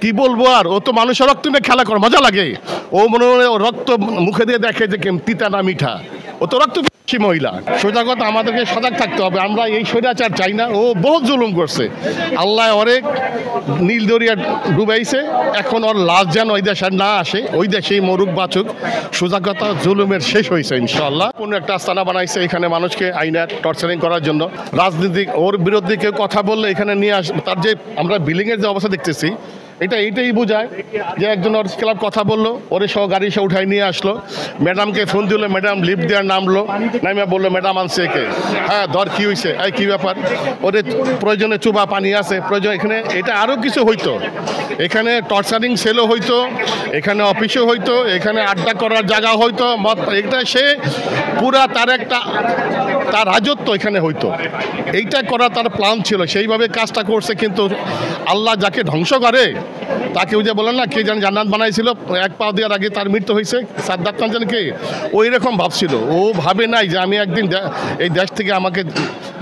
কি বলবো আর, ও তো মানুষের রক্ত নিয়ে খেলা করে মজা লাগে। ও মনে হয় রক্ত মুখে দিয়ে দেখে যে তিতা না মিঠা, ও তো রক্ত মহিলা। সোজা কথা, আমাদেরকে সজাগ থাকতে হবে। আমরা এই স্বৈরাচার চাই না। ও বহুত জুলুম করছে, আল্লাহ অনেক নীল দরিয়া ডুবাইছে। এখন ওর লাশ যেন ওই দেশে না আসে, ওই দেশেই মরুক বাঁচুক। সোজা কথা, জুলুমের শেষ হয়েছে ইনশাআল্লাহ। কোনো একটা আস্তানা বানাইছে এখানে মানুষকে আইনা টর্চারিং করার জন্য। রাজনীতিক ওর বিরুদ্ধে কেউ কথা বললে এখানে নিয়ে আস, তার যে আমরা বিল্ডিংয়ের যে অবস্থা দেখতেছি, এইটাই বোঝায় যে একজন ওর ক্লাব কথা বললো, ওরে সহ গাড়ি সে উঠাই নিয়ে আসলো। ম্যাডামকে ফোন দিল, ম্যাডাম লিফট দেওয়ার নামলো, নামিয়া বললো ম্যাডাম আনছে একে। হ্যাঁ ধর, কী হয়েছে, এই কী ব্যাপার, ওদের প্রয়োজনে চুবা পানি আছে প্রয়োজন। এখানে এটা আরও কিছু হইতো, এখানে টর্চারিং সেলও হইতো, এখানে অফিসও হইতো, এখানে আড্ডা করার জায়গা হইতো, মত এটা সে পুরা তার রাজত্ব এখানে হইতো। এইটা করার তার প্ল্যান ছিল, সেইভাবে কাজটা করছে। কিন্তু আল্লাহ যাকে ধ্বংস করে তাকে ওই যে বলেন না, কে যেন জান্নাত বানাইছিল, এক পা দেওয়ার আগে তার মৃত্যু হয়েছে, সাদ্দাত খান কে ওই রকম ভাবছিল। ও ভাবে নাই যে আমি একদিন এই দেশ থেকে আমাকে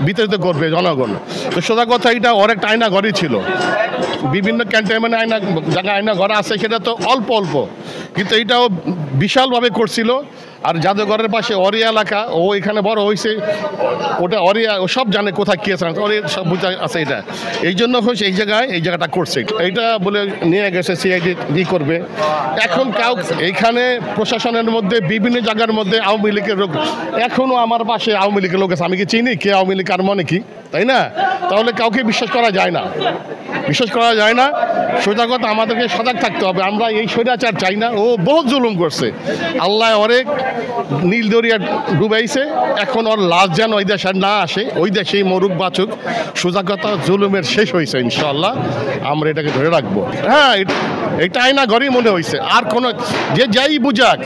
বিতাড়িত করবে জনগণ। তো সোজা কথা, এটা ওর একটা আয়না ঘরই ছিল। বিভিন্ন ক্যান্টনমেন্ট জায়গায় আয়না ঘর আছে, সেটা তো অল্প অল্প, কিন্তু এইটাও বিশালভাবে করছিল। আর জাদুঘরের পাশে অরিয়া এলাকা, ও এখানে বড় হয়েছে, ওটা অরিয়া, ও সব জানে কোথায় কী আছে, অরিয়া সব বুঝা আছে। এটা এই জন্য হচ্ছে এই জায়গাটা করছে, এইটা বলে নিয়ে গেছে সিআইডি করবে। এখন এইখানে প্রশাসনের মধ্যে বিভিন্ন জায়গার মধ্যে আওয়ামী লীগের লোক, এখনও আমার পাশে আওয়ামী লীগের লোক আছে, আমি কি চিনি কে আওয়ামী লীগ আর মনে কি, তাই না? তাহলে কাউকে বিশ্বাস করা যায় না। সোজা কথা, আমাদেরকে সজাগ থাকতে হবে। আমরা এই স্বৈরাচার চাই না। ও বহুত জুলুম করছে, আল্লাহ অনেক নীল দরিয়া ডুবাইছে। এখন ওর লাশ যেন ওই দেশে না আসে, ওই দেশেই মরুক বাঁচুক। সোজা কথা, জুলুমের শেষ হয়েছে ইনশাআল্লাহ। আমরা এটাকে ধরে রাখবো। হ্যাঁ, এটা আয়না ঘরই মনে হয়েছে, আর কোনো যে যাই বুঝাক,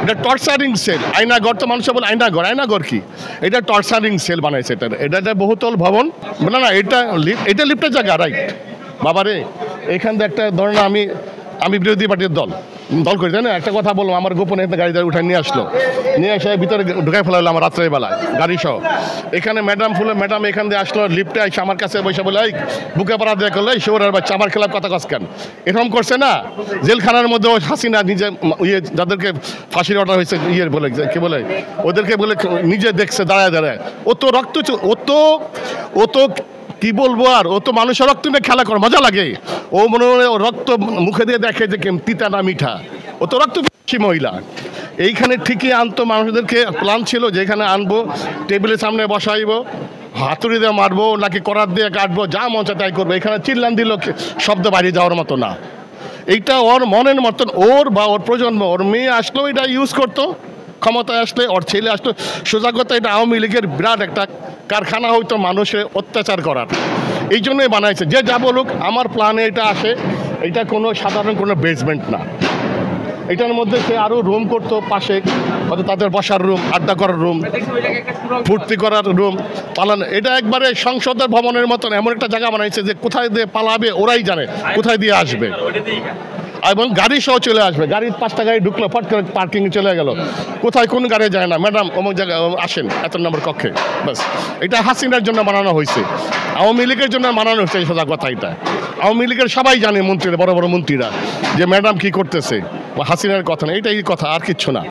এটা টর্চারিং সেল। আয়না ঘর তো মানুষ বলে আয়না ঘর কি, এটা টর্চারিং সেল বানাইছে। এটা বহুতল ভবন, না এটা লিফটের জায়গা, রাইট বাবারে। এখান থেকে একটা ধরেন আমি বিরোধী পার্টির দল করি, তাই না? একটা কথা বললাম, আমার গোপনে গাড়ি উঠে নিয়ে আসলো, নিয়ে এসে ভিতরে ঢুকাই ফেলালো আমার রাত্রের বেলায় গাড়ি সহ। এখানে ম্যাডাম এখান দিয়ে আসলো, লিফটে এসে আমার কাছে বসে বলে, এই বুকে পাড়া দিয়ে করলো, এই শহরের বাচ্চা আমার খেলাফ কথা কস কেন? এরকম করছে না? জেলখানার মধ্যে হাসিনা নিজে যাদেরকে ফাঁসির অর্ডার হয়েছে বলে কি বলে, ওদেরকে বলে নিজে দেখছে দাঁড়ায়। ও তো রক্ত, ও তো কি বলবো আর, ও তো মানুষের রক্ত নিয়ে খেলা করে মজা লাগে। ও মনে হয় রক্ত মুখে দিয়ে দেখে যে তিতা না মিঠা, ও তো রক্ত মহিলা। এইখানে ঠিকই আনতো, মানুষদেরকে প্ল্যান ছিল যে এখানে আনবো, টেবিলের সামনে বসাইবো, হাতুড়ি দিয়ে মারবো নাকি করার দিয়ে কাটবো, যা মন চায় তাই করবো। এখানে চিল্লান দিল, শব্দ বাইরে যাওয়ার মতো না। এইটা ওর মনের মতন, ওর প্রজন্ম, ওর মেয়ে আসলেও এটা ইউজ করতো, ক্ষমতায় আসলে ওর ছেলে আসতো। সোজা কথা, এটা আওয়ামী লীগের বিরাট একটা কারখানা হইতো মানুষের অত্যাচার করার। এই জন্যই বানাইছে। যে যা বলুক, আমার প্ল্যানে এটা আসে, এটা কোনো সাধারণ কোনো বেসমেন্ট না। এটার মধ্যে সে আরও রুম করতো পাশে, হয়তো তাদের বসার রুম, আড্ডা করার রুম, ফুর্তি করার রুম, পালানো। এটা একবারে সংসদের ভবনের মতন এমন একটা জায়গা বানাইছে যে কোথায় দিয়ে পালাবে ওরাই জানে, কোথায় দিয়ে আসবে, এবং গাড়ি সহ চলে আসবে। গাড়ির 5টা গাড়ি ঢুকলো, ফট করে পার্কিংয়ে চলে গেল, কোথায় কোন গাড়ি যায় না, ম্যাডাম অমুক জায়গায় আসেন এত নম্বর কক্ষে, বাস। এটা হাসিনার জন্য বানানো হয়েছে, আওয়ামী লীগের জন্য বানানো হয়েছে। সোজা কথা, এটা আওয়ামী লীগের সবাই জানে, মন্ত্রীরা, বড় বড় মন্ত্রীরা, যে ম্যাডাম কি করতেছে, হাসিনার কথা না, এটাই কথা, আর কিচ্ছু না।